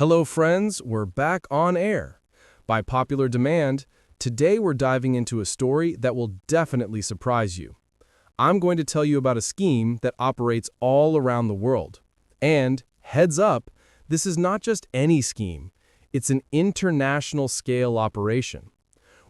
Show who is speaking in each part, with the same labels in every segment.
Speaker 1: Hello, friends. We're back on air. By popular demand, today we're diving into a story that will definitely surprise you. I'm going to tell you about a scheme that operates all around the world. And, heads up, this is not just any scheme. It's an international scale operation.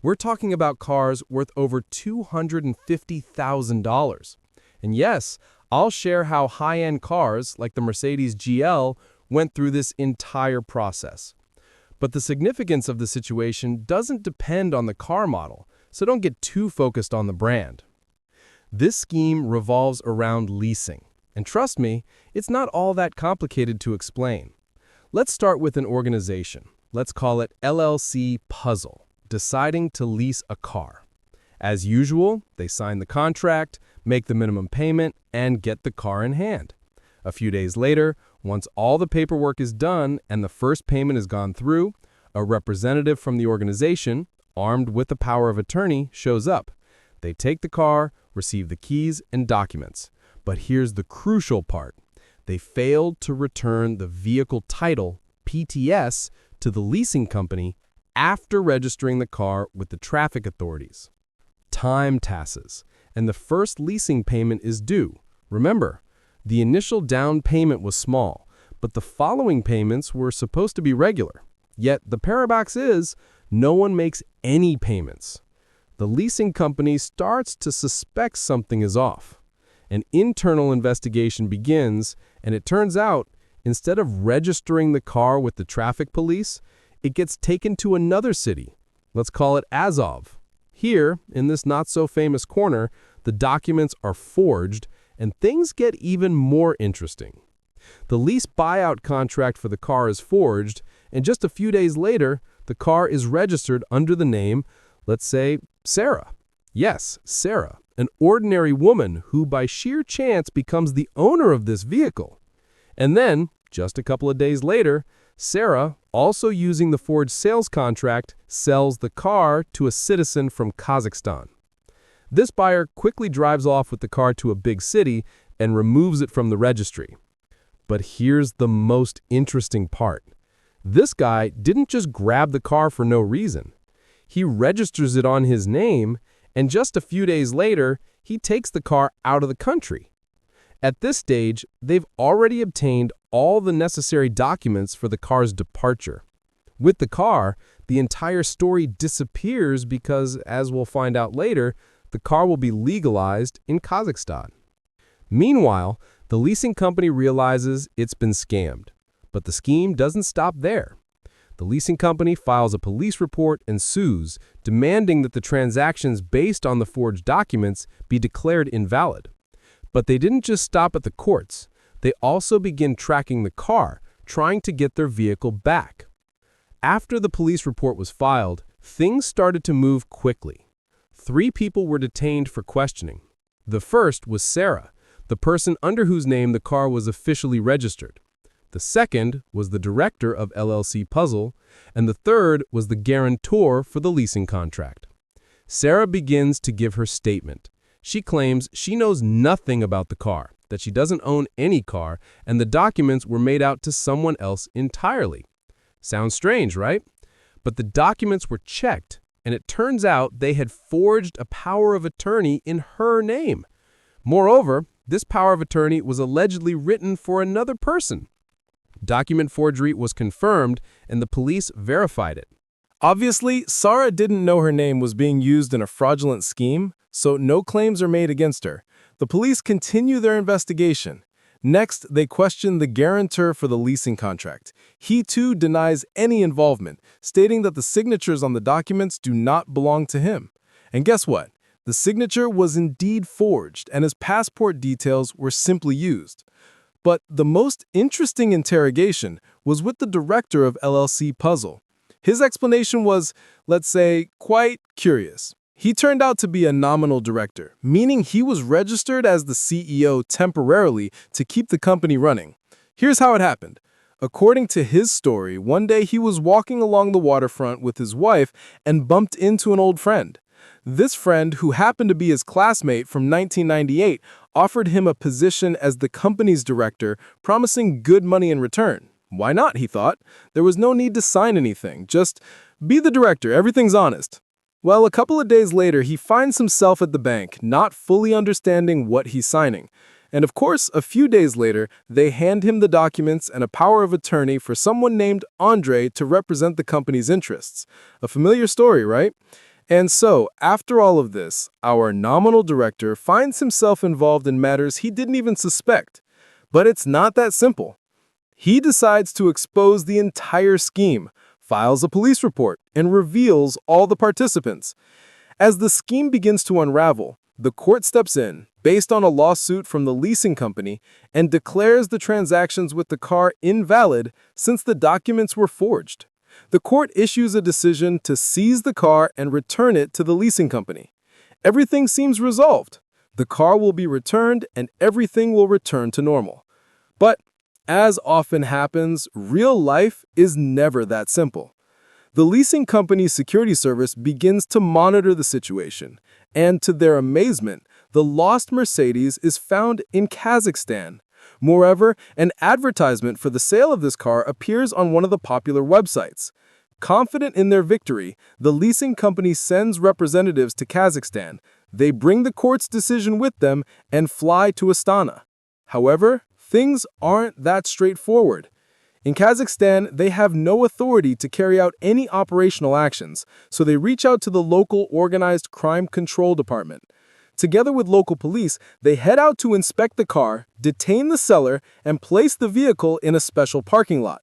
Speaker 1: We're talking about cars worth over $250,000. And yes, I'll share how high-end cars like the Mercedes GL went through this entire process. But the significance of the situation doesn't depend on the car model, so don't get too focused on the brand. This scheme revolves around leasing. And trust me, it's not all that complicated to explain. Let's start with an organization. Let's call it LLC Puzzle, deciding to lease a car. As usual, they sign the contract, make the minimum payment, and get the car in hand. A few days later, once all the paperwork is done and the first payment has gone through, a representative from the organization, armed with the power of attorney, shows up. They take the car, receive the keys and documents. But here's the crucial part. They failed to return the vehicle title, PTS, to the leasing company after registering the car with the traffic authorities. Time passes, and the first leasing payment is due. Remember, the initial down payment was small, but the following payments were supposed to be regular. Yet the paradox is, no one makes any payments. The leasing company starts to suspect something is off. An internal investigation begins, and it turns out, instead of registering the car with the traffic police, it gets taken to another city. Let's call it Azov. Here, in this not-so-famous corner, the documents are forged, and things get even more interesting. The lease buyout contract for the car is forged, and just a few days later, the car is registered under the name, let's say, Sarah. Yes, Sarah, an ordinary woman who by sheer chance becomes the owner of this vehicle. And then, just a couple of days later, Sarah, also using the forged sales contract, sells the car to a citizen from Kazakhstan. This buyer quickly drives off with the car to a big city and removes it from the registry. But here's the most interesting part. This guy didn't just grab the car for no reason. He registers it on his name, and just a few days later, he takes the car out of the country. At this stage, they've already obtained all the necessary documents for the car's departure. With the car, the entire story disappears because, as we'll find out later, the car will be legalized in Kazakhstan. Meanwhile, the leasing company realizes it's been scammed. But the scheme doesn't stop there. The leasing company files a police report and sues, demanding that the transactions based on the forged documents be declared invalid. But they didn't just stop at the courts. They also begin tracking the car, trying to get their vehicle back. After the police report was filed, things started to move quickly. 3 people were detained for questioning. The first was Sarah, the person under whose name the car was officially registered. The second was the director of LLC Puzzle, and the third was the guarantor for the leasing contract. Sarah begins to give her statement. She claims she knows nothing about the car, that she doesn't own any car, and the documents were made out to someone else entirely. Sounds strange, right? But the documents were checked, and it turns out they had forged a power of attorney in her name. Moreover, this power of attorney was allegedly written for another person. Document forgery was confirmed, and the police verified it. Obviously, Sarah didn't know her name was being used in a fraudulent scheme, so no claims are made against her. The police continue their investigation. Next, they question the guarantor for the leasing contract. He too denies any involvement, stating that the signatures on the documents do not belong to him. And guess what? The signature was indeed forged, and his passport details were simply used. But the most interesting interrogation was with the director of LLC Puzzle. His explanation was, let's say, quite curious. He turned out to be a nominal director, meaning he was registered as the CEO temporarily to keep the company running. Here's how it happened. According to his story, one day he was walking along the waterfront with his wife and bumped into an old friend. This friend, who happened to be his classmate from 1998, offered him a position as the company's director, promising good money in return. Why not, he thought. There was no need to sign anything. Just be the director, everything's honest. Well, a couple of days later, he finds himself at the bank, not fully understanding what he's signing. And of course, a few days later, they hand him the documents and a power of attorney for someone named Andre to represent the company's interests. A familiar story, right? And so, after all of this, our nominal director finds himself involved in matters he didn't even suspect. But it's not that simple. He decides to expose the entire scheme, files a police report, and reveals all the participants. As the scheme begins to unravel, the court steps in, based on a lawsuit from the leasing company, and declares the transactions with the car invalid since the documents were forged. The court issues a decision to seize the car and return it to the leasing company. Everything seems resolved. The car will be returned and everything will return to normal. But, as often happens, real life is never that simple. The leasing company's security service begins to monitor the situation, and to their amazement, the lost Mercedes is found in Kazakhstan. Moreover, an advertisement for the sale of this car appears on one of the popular websites. Confident in their victory, the leasing company sends representatives to Kazakhstan. They bring the court's decision with them and fly to Astana. However, things aren't that straightforward. In Kazakhstan, they have no authority to carry out any operational actions, so they reach out to the local organized crime control department. Together with local police, they head out to inspect the car, detain the seller, and place the vehicle in a special parking lot.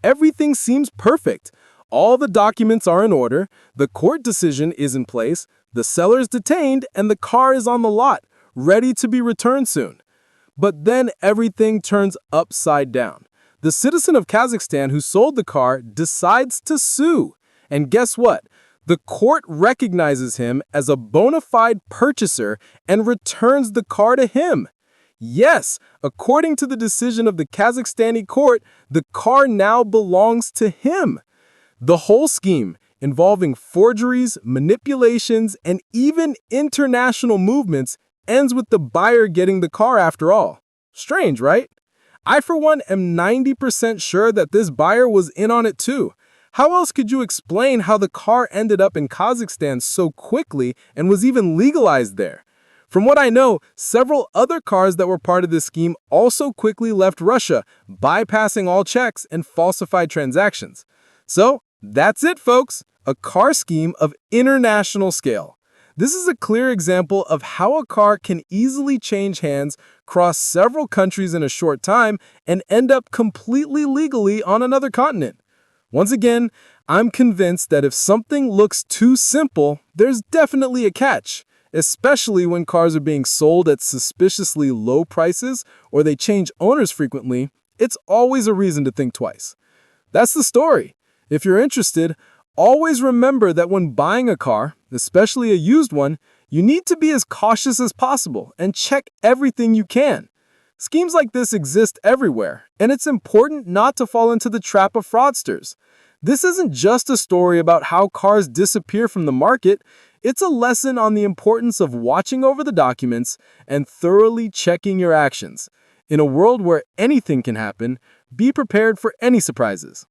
Speaker 1: Everything seems perfect. All the documents are in order, the court decision is in place, the seller's detained, and the car is on the lot, ready to be returned soon. But then everything turns upside down. The citizen of Kazakhstan who sold the car decides to sue. And guess what? The court recognizes him as a bona fide purchaser and returns the car to him. Yes, according to the decision of the Kazakhstani court, the car now belongs to him. The whole scheme, involving forgeries, manipulations, and even international movements, ends with the buyer getting the car after all. Strange, right? I, for one, am 90% sure that this buyer was in on it too. How else could you explain how the car ended up in Kazakhstan so quickly and was even legalized there? From what I know, several other cars that were part of this scheme also quickly left Russia, bypassing all checks and falsified transactions. So, that's it, folks. A car scheme of international scale. This is a clear example of how a car can easily change hands, cross several countries in a short time, and end up completely legally on another continent. Once again, I'm convinced that if something looks too simple, there's definitely a catch, especially when cars are being sold at suspiciously low prices or they change owners frequently. It's always a reason to think twice. That's the story. If you're interested, always remember that when buying a car, especially a used one, you need to be as cautious as possible and check everything you can. Schemes like this exist everywhere, and it's important not to fall into the trap of fraudsters. This isn't just a story about how cars disappear from the market, it's a lesson on the importance of watching over the documents and thoroughly checking your actions. In a world where anything can happen, be prepared for any surprises.